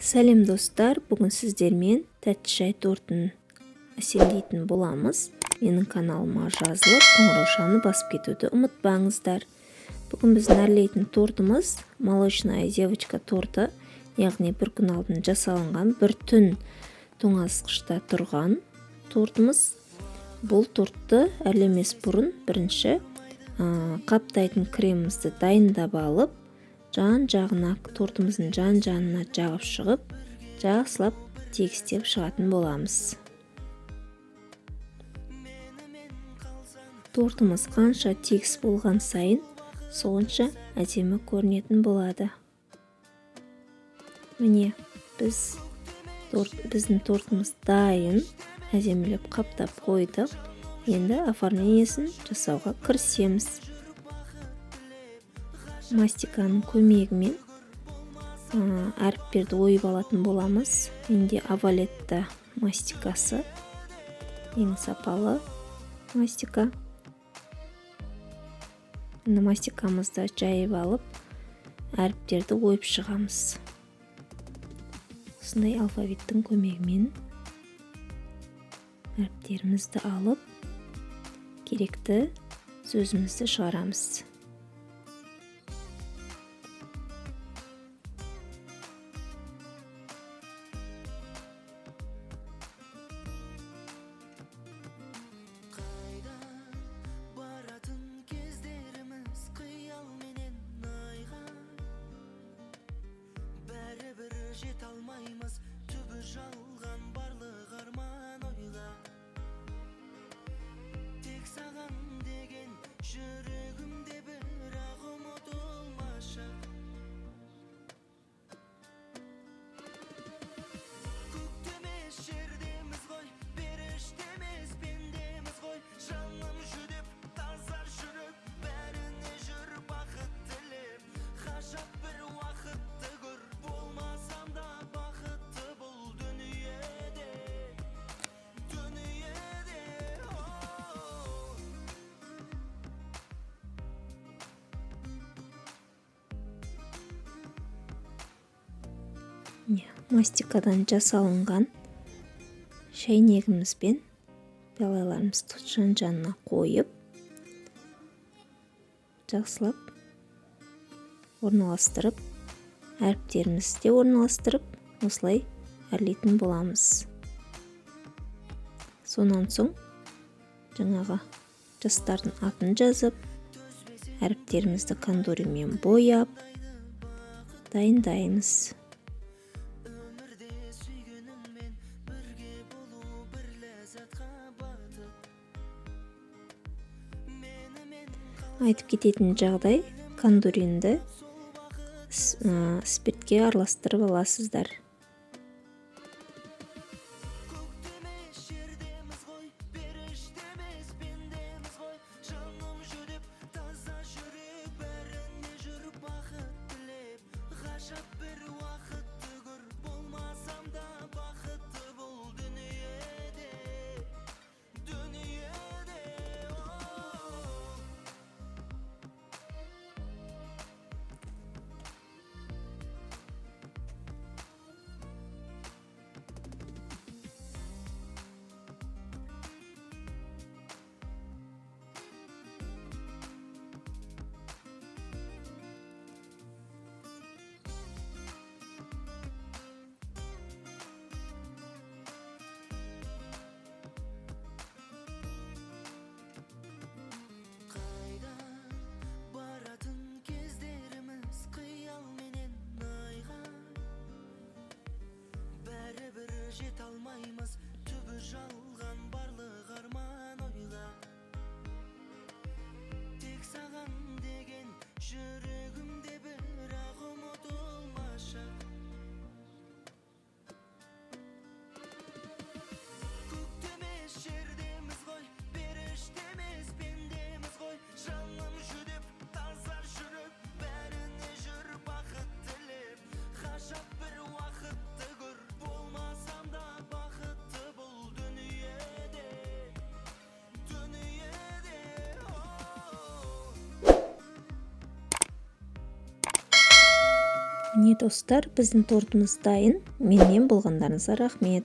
Сәлем достар, бүгін сіздермен тәтті шай тортын әсемдейтін боламыз. Менің каналыма жазылып, қоңыраушаны басып кетуді ұмытпаңыздар. Бүгін біздің әрлейтін тортымыз молочная девочка торты, яғни бір күн алдын жасалынған, бір түн тоңазытқышта тұрған тортымыз. Бұл тортты әрлемес бұрын бірінші қаптайтын кремімізді дайындап алып, жан-жағына, тортымыздың жан-жағына жағып шығып, жақсылап тегістеп шығатын боламыз. Тортымыз қанша тегіс болған сайын, сонша әдемі көрінетін болады. Міне, біздің тортымыз дайын, әдемілеп қаптап қойдық. Енді оформлениесін жасауға кірісеміз. Мастиканың көмегімен әріптерді ойып алатын боламыз. Менде Авалетта мастикасы, ең сапалы мастика. Мастикамызды жайып алып, әріптерді ойып шығамыз. Осындай алфавиттің көмегімен әріптерімізді алып, керекті сөзімізді шығарамыз. Жете алмаймыз, түбі жалған барлық арман ойға. Тек саған деген жүрегімде бірақ ұмытылмашы. Көктемес жердеміз ғой, періштемес пендеміз ғой. Жаным жүдеп, тазар жүріп, бәріне жүр бақыт тілеп. Ғажап бір уақытты көр. Мастикадан жасалынған шәйнегімізбен пиалаларымызды жан-жанына қойып, жақсылап орналастырып, әріптерімізді де орналастырып, осылай әрлейтін боламыз. Сонан соң жаңағы жастардың атын жазып, әріптерімізді кондуримен бояп дайындаймыз. Айтып кететін жағдай, кондуринді спиртке араластырып аласыздар. Жете алмаймыз, түбі жалған барлық арман ойға. Тек саған деген жүрегімде бірақ ұмытылмашы. Көктемес жердеміз ғой, періштемес пендеміз ғой. Жаным жүдеп, тазар жүріп, бәріне жүр бақыт тілеп. Ғажап бір уақытты көр, болмасам да бақытты бұл дүние. міне достар, біздің тортымыз дайын. Менімен болғандарыңызға рахмет.